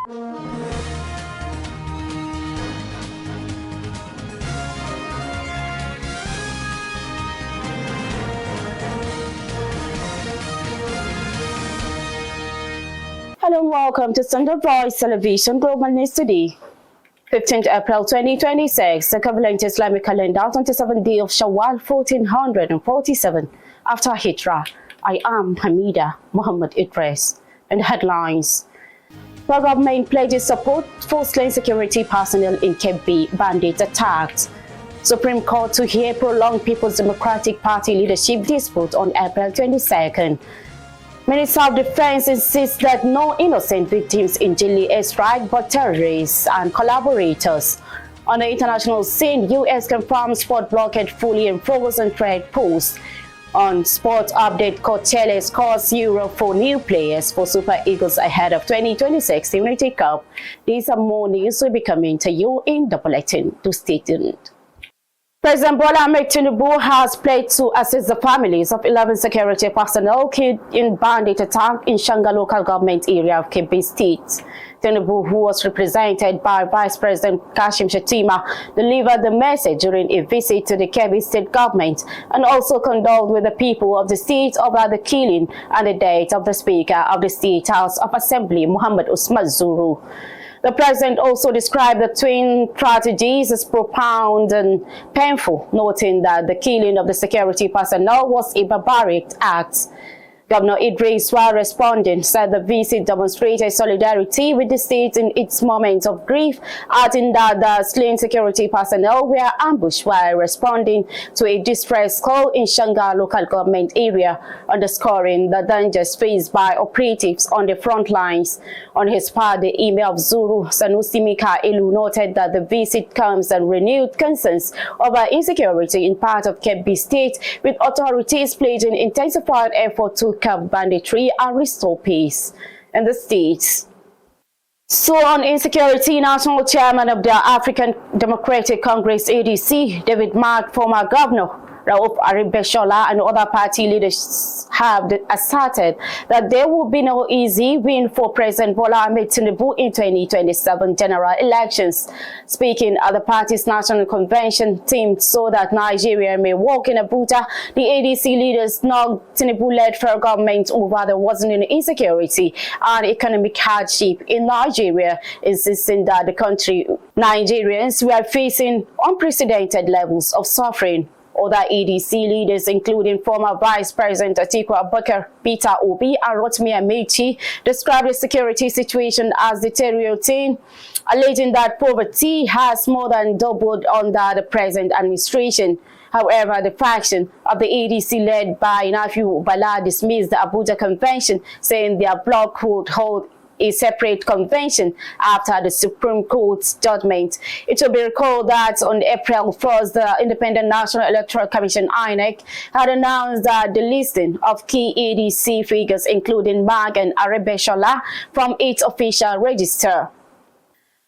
Hello and welcome to Svtv Television Global News Today. 15th April 2026, equivalent Islamic calendar, 27th day of Shawwal 1447 after Hijrah. I am Hamida Muhammad Idris. And headlines. The government pledges support for slain security personnel in KEBBI bandit attacks. Supreme Court to hear prolonged People's Democratic Party leadership dispute on April 22nd. Minister of Defense insists that no innocent victims in Jilly airstrike but terrorists and collaborators. On the international scene, U.S. confirms sport blockade fully enforced on trade posts. On sports update, Coachella scores Euro for new players for Super Eagles ahead of 2026 Unity Cup. These are more news will be coming to you in the bulletin. To stay tuned. President Bola Ahmed Tinubu has pledged to assist the families of 11 security personnel killed in bandit attack in Shanga local government area of KEBBI State. Tinubu, who was represented by Vice President Kashim Shettima, delivered the message during a visit to the KEBBI State government and also condoled with the people of the state over the killing and the death of the Speaker of the State House of Assembly, Muhammad Usman Zuru. The president also described the twin tragedies as profound and painful, noting that the killing of the security personnel was a barbaric act. Governor Idris, while responding, said the visit demonstrated solidarity with the state in its moments of grief, adding that the slain security personnel were ambushed while responding to a distress call in Shanga local government area, underscoring the dangers faced by operatives on the front lines. On his part, the Emir of Zuru, Sanusi Mika-Elu, noted that the visit comes and renewed concerns over insecurity in part of KEBBI State, with authorities pledging intensified effort to curb banditry and restore peace in the states. So on insecurity, National Chairman of the African Democratic Congress ADC, David Mark, former governor Rauf Aribeshola and other party leaders have asserted that there will be no easy win for President Bola Ahmed Tinubu in 2027 general elections. Speaking at the party's national convention themed so that Nigeria may walk in Abuja, the ADC leaders knocked Tinubu-led federal government over the worsening insecurity and economic hardship in Nigeria, insisting that the Nigerians were facing unprecedented levels of suffering. Other ADC leaders, including former Vice President Atiku Abubakar, Peter Obi, and Rotimi Amechi, described the security situation as deteriorating, alleging that poverty has more than doubled under the present administration. However, the faction of the ADC led by Nafiu Bala dismissed the Abuja Convention, saying their bloc would hold a separate convention after the Supreme Court's judgment. It will be recalled that on April 1st, the Independent National Electoral Commission (INEC) had announced that the listing of key ADC figures, including Mag and Aribeshola, from its official register.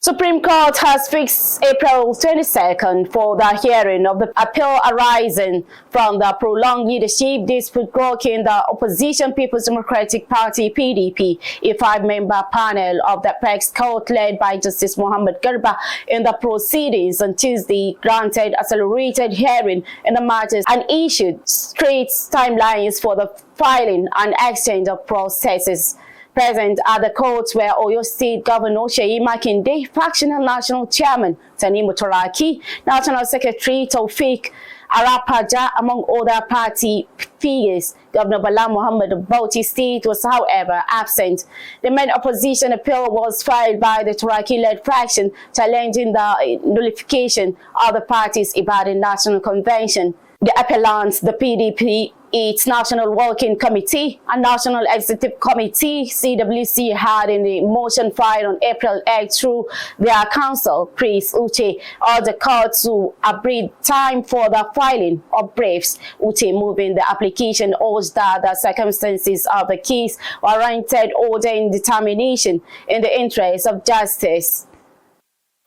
Supreme Court has fixed April 22nd for the hearing of the appeal arising from the prolonged leadership dispute rocking the opposition People's Democratic Party (PDP). A 5-member panel of the Apex Court led by Justice Muhammad Garba in the proceedings on Tuesday granted accelerated hearing in the matters and issued strict timelines for the filing and exchange of processes. Present at the court were Oyo State Governor Seyi Makinde, Factional National Chairman Tanimu Turaki, National Secretary Taufik Arapaja, among other party figures. Governor Bala Muhammad of Bauchi State was, however, absent. The main opposition appeal was filed by the Turaki-led faction, challenging the nullification of the party's Ibadan National Convention. The appellants, the PDP, its National Working Committee and National Executive Committee (CWC) had in the motion filed on April 8 through their counsel, Chris Uche, urged the court to abridge time for the filing of briefs. Uche, moving the application, urged that the circumstances of the case warranted order in determination in the interest of justice.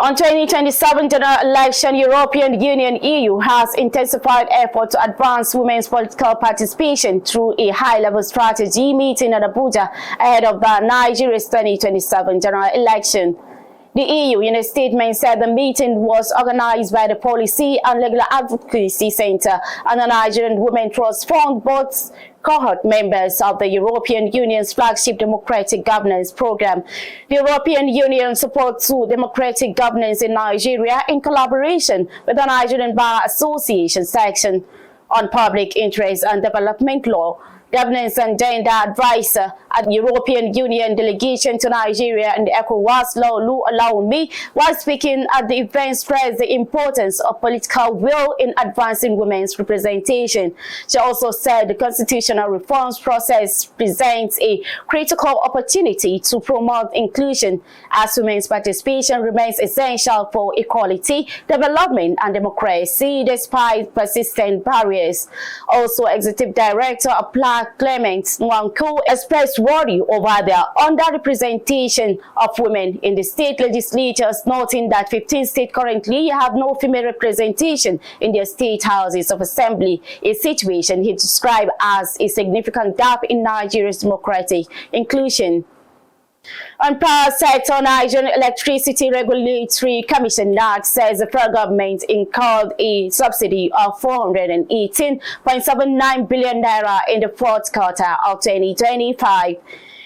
On 2027 general election, European Union (EU) has intensified effort to advance women's political participation through a high-level strategy meeting at Abuja ahead of the Nigeria's 2027 general election. The EU, in a statement, said the meeting was organized by the Policy and Legal Advocacy Center and the Nigerian Women Trust Fund, both cohort members of the European Union's flagship democratic governance program. The European Union supports democratic governance in Nigeria in collaboration with the Nigerian Bar Association section on public interest and development law. Governance and Gender Advisor at the European Union Delegation to Nigeria and ECOWAS, Lu Alaoumi, while speaking at the event, stressed the importance of political will in advancing women's representation. She also said the constitutional reforms process presents a critical opportunity to promote inclusion, as women's participation remains essential for equality, development, and democracy despite persistent barriers. Also, Executive Director Applied Clement Nwanko expressed worry over the underrepresentation of women in the state legislatures, noting that 15 states currently have no female representation in their state houses of assembly, a situation he described as a significant gap in Nigeria's democratic inclusion. On power sector, Nigerian Electricity Regulatory Commission (NERC) says the federal government incurred a subsidy of 418.79 billion naira in the fourth quarter of 2025.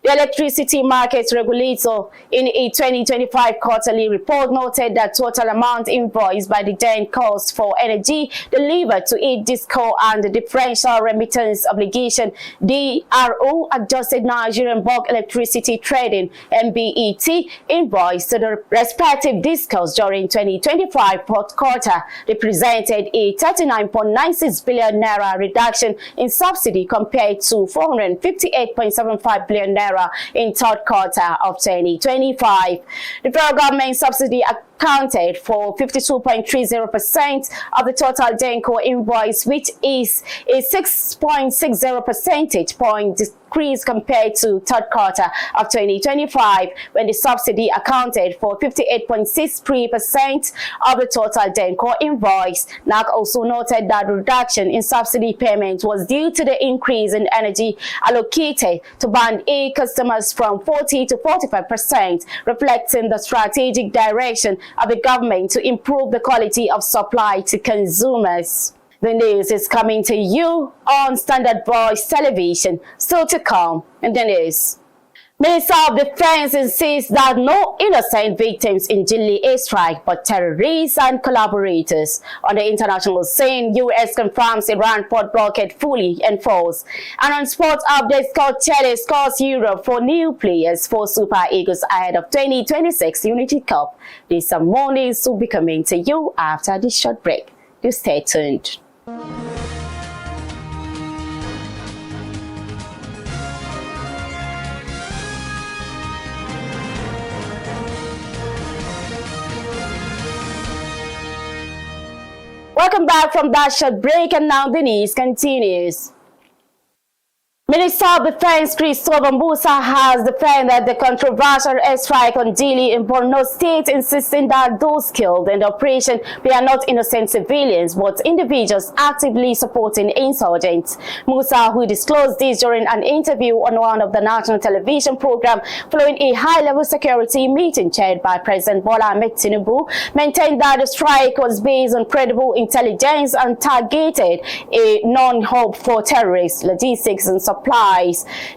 The electricity market regulator, in a 2025 quarterly report, noted that total amount invoiced by the then cost for energy delivered to each DISCO and the differential remittance obligation (DRO) adjusted Nigerian bulk electricity trading (MBET) invoice to the respective DISCOs during 2025 fourth quarter represented a 39.96 billion naira reduction in subsidy compared to 458.75 billion naira in third quarter of 2025. The federal government subsidy accounted for 52.30% of the total DENCO invoice, which is a 6.60 percentage point decrease compared to third quarter of 2025, when the subsidy accounted for 58.63% of the total DENCO invoice. NAC also noted that the reduction in subsidy payment was due to the increase in energy allocated to Band A customers from 40 to 45%, reflecting the strategic direction of the government to improve the quality of supply to consumers. The news is coming to you on Standard Voice Television. Still to come in the news. Minister of Defense insists that no innocent victims in Jilly airstrike but terrorists and collaborators. On the international scene, U.S. confirms Iran port blockade fully enforced. And on sports updates, Scott Chelle scores Europe for new players for Super Eagles ahead of 2026 Unity Cup. These are more news to be coming to you after this short break. Do stay tuned. Welcome back from that short break, and now the news continues. Minister of Defense Christopher Musa has defended the controversial airstrike on Dili in Borno State, insisting that those killed in the operation were not innocent civilians but individuals actively supporting insurgents. Musa, who disclosed this during an interview on one of the national television program following a high-level security meeting chaired by President Bola Ahmed Tinubu, maintained that the strike was based on credible intelligence and targeted a non-hub for terrorists, logistics, and supplies.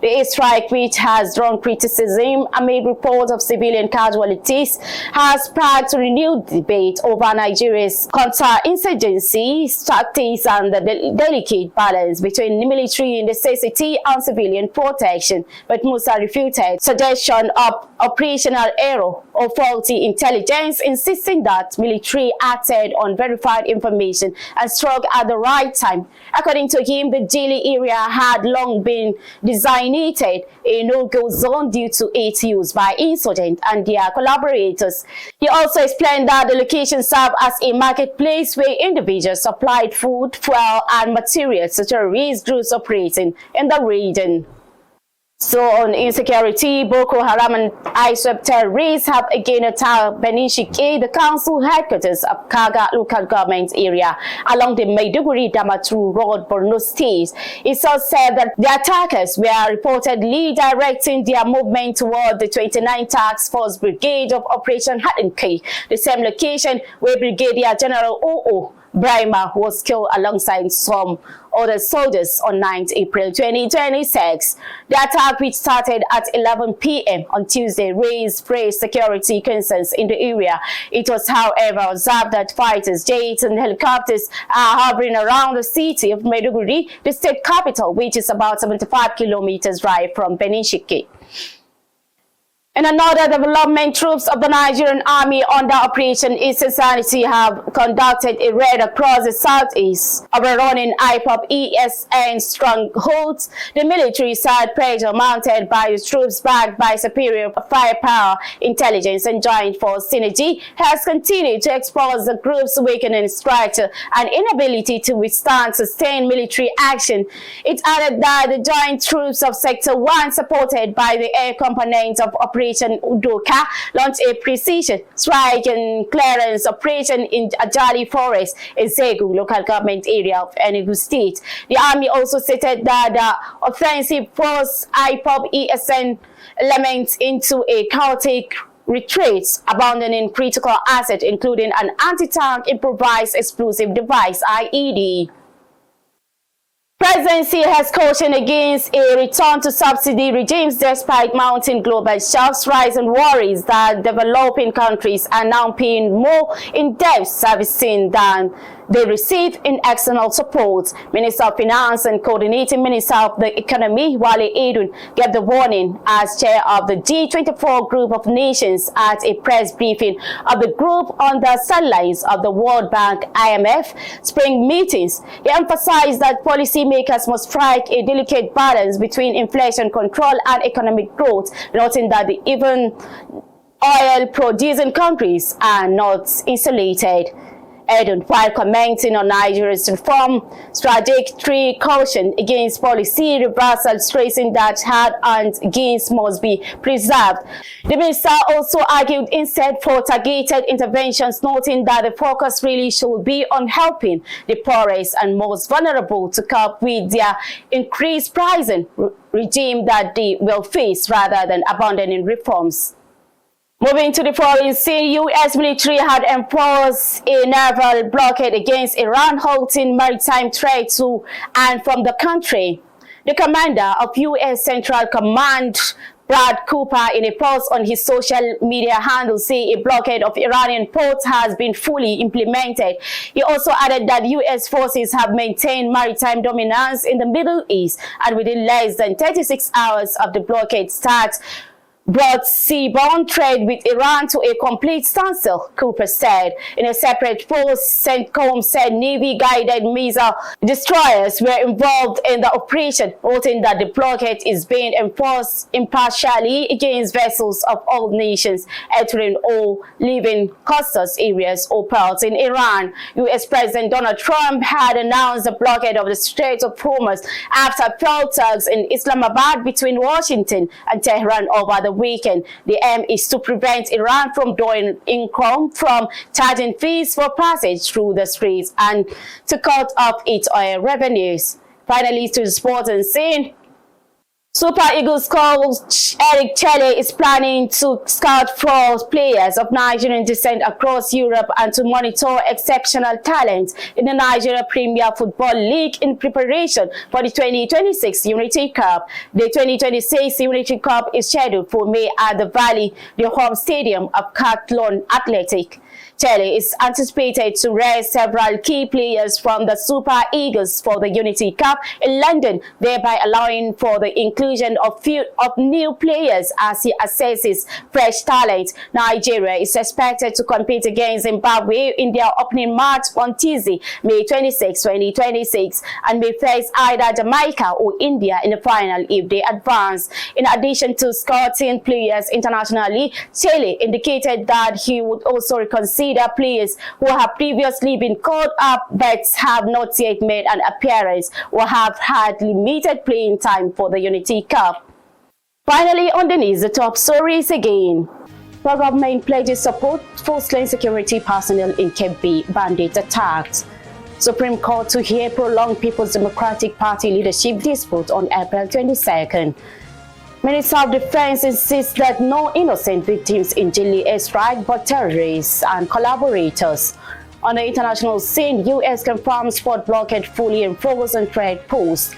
The airstrike, which has drawn criticism amid reports of civilian casualties, has sparked renewed debate over Nigeria's counter-insurgency tactics and the delicate balance between military necessity and civilian protection. But Musa refuted suggestion of operational error or faulty intelligence, insisting that military acted on verified information and struck at the right time. According to him, the Jilly area had long been designated a no-go zone due to its use by insurgents and their collaborators. He also explained that the location served as a marketplace where individuals supplied food, fuel, and materials to terrorist groups operating in the region. So on insecurity, Boko Haram and ISWAP terrorists have again attacked Benishike, the council headquarters of Kaga local government area along the Maiduguri-Damaturu Road, Borno State. It's also said that the attackers were reportedly directing their movement toward the 29th Task Force Brigade of Operation Hatinke, the same location where Brigadier General O.O. Brahma was killed alongside some other soldiers on 9th April 2026. The attack, which started at 11 p.m. on Tuesday, raised fresh security concerns in the area. It was, however, observed that fighters, jets and helicopters are hovering around the city of Maiduguri, the state capital, which is about 75 kilometers drive from Benishike. In another development, troops of the Nigerian Army under Operation Eastern Sanity have conducted a raid across the southeast, overrunning IPOB ESN strongholds. The military side pressure mounted by the troops backed by superior firepower, intelligence and joint force synergy has continued to expose the group's weakening structure and inability to withstand sustained military action. It added that the joint troops of Sector 1, supported by the air component of Operation Udoka, launched a precision strike and clearance operation in Ajali Forest, a Zegu local government area of Enugu State. The army also stated that the offensive forced IPOB ESN elements into a chaotic retreat, abandoning critical assets including an anti-tank improvised explosive device (IED). Presidency has cautioned against a return to subsidy regimes despite mounting global shocks, rise and worries that developing countries are now paying more in debt servicing than they receive in external support. Minister of Finance and Coordinating Minister of the Economy, Wale Edun, gave the warning as chair of the G24 group of nations at a press briefing of the group on the sidelines of the World Bank IMF spring meetings. He emphasized that policymakers must strike a delicate balance between inflation control and economic growth, noting that even oil-producing countries are not insulated. Edun, while commenting on Nigeria's reform trajectory, caution against policy reversal, stressing that hard-earned gains must be preserved. The minister also argued instead for targeted interventions, noting that the focus really should be on helping the poorest and most vulnerable to cope with their increased pricing regime that they will face rather than abandoning reforms. Moving to the foreign scene, U.S. military had enforced a naval blockade against Iran, halting maritime trade to and from the country. The commander of U.S. Central Command, Brad Cooper, in a post on his social media handle, said a blockade of Iranian ports has been fully implemented. He also added that U.S. forces have maintained maritime dominance in the Middle East, and within less than 36 hours of the blockade start, brought seaborne trade with Iran to a complete standstill, Cooper said. In a separate post, CENTCOM said Navy-guided missile destroyers were involved in the operation, noting that the blockade is being enforced impartially against vessels of all nations entering or leaving coastal areas or ports in Iran. U.S. President Donald Trump had announced the blockade of the Strait of Hormuz after failed talks in Islamabad between Washington and Tehran over the weekend. The aim is to prevent Iran from drawing income from charging fees for passage through the straits and to cut off its oil revenues. Finally, to the sports and scene. Super Eagles coach Eric Chelle is planning to scout for players of Nigerian descent across Europe and to monitor exceptional talent in the Nigeria Premier Football League in preparation for the 2026 Unity Cup. The 2026 Unity Cup is scheduled for May at the Valley, the home stadium of Cathlon Athletic. Chelle is anticipated to rest several key players from the Super Eagles for the Unity Cup in London, thereby allowing for the inclusion of new players as he assesses fresh talent. Nigeria is expected to compete against Zimbabwe in their opening match on Tuesday, May 26, 2026, and may face either Jamaica or India in the final if they advance. In addition to scouting players internationally, Chelle indicated that he would also reconsider players who have previously been called up but have not yet made an appearance or have had limited playing time for the Unity Cup. Finally, on the news, the top stories again. The government pledges support for slain security personnel in KEBBI bandit attacks. Supreme Court to hear prolonged People's Democratic Party leadership dispute on April 22nd. Minister of Defense insists that no innocent victims in Jilly airstrike but terrorists and collaborators. On the international scene, U.S. confirms sport blockade fully enforced on trade posts.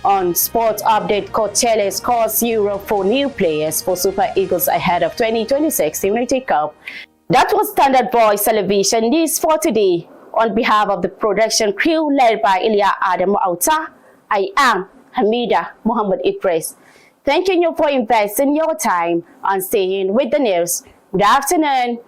On sports update, Coachella scores Euro for new players for Super Eagles ahead of 2026 Unity Cup. That was Standard Voice Television News for today. On behalf of the production crew led by Ilya Adam Auta, I am Hamida Muhammad Idris. Thanking you for investing your time and staying with the news. Good afternoon.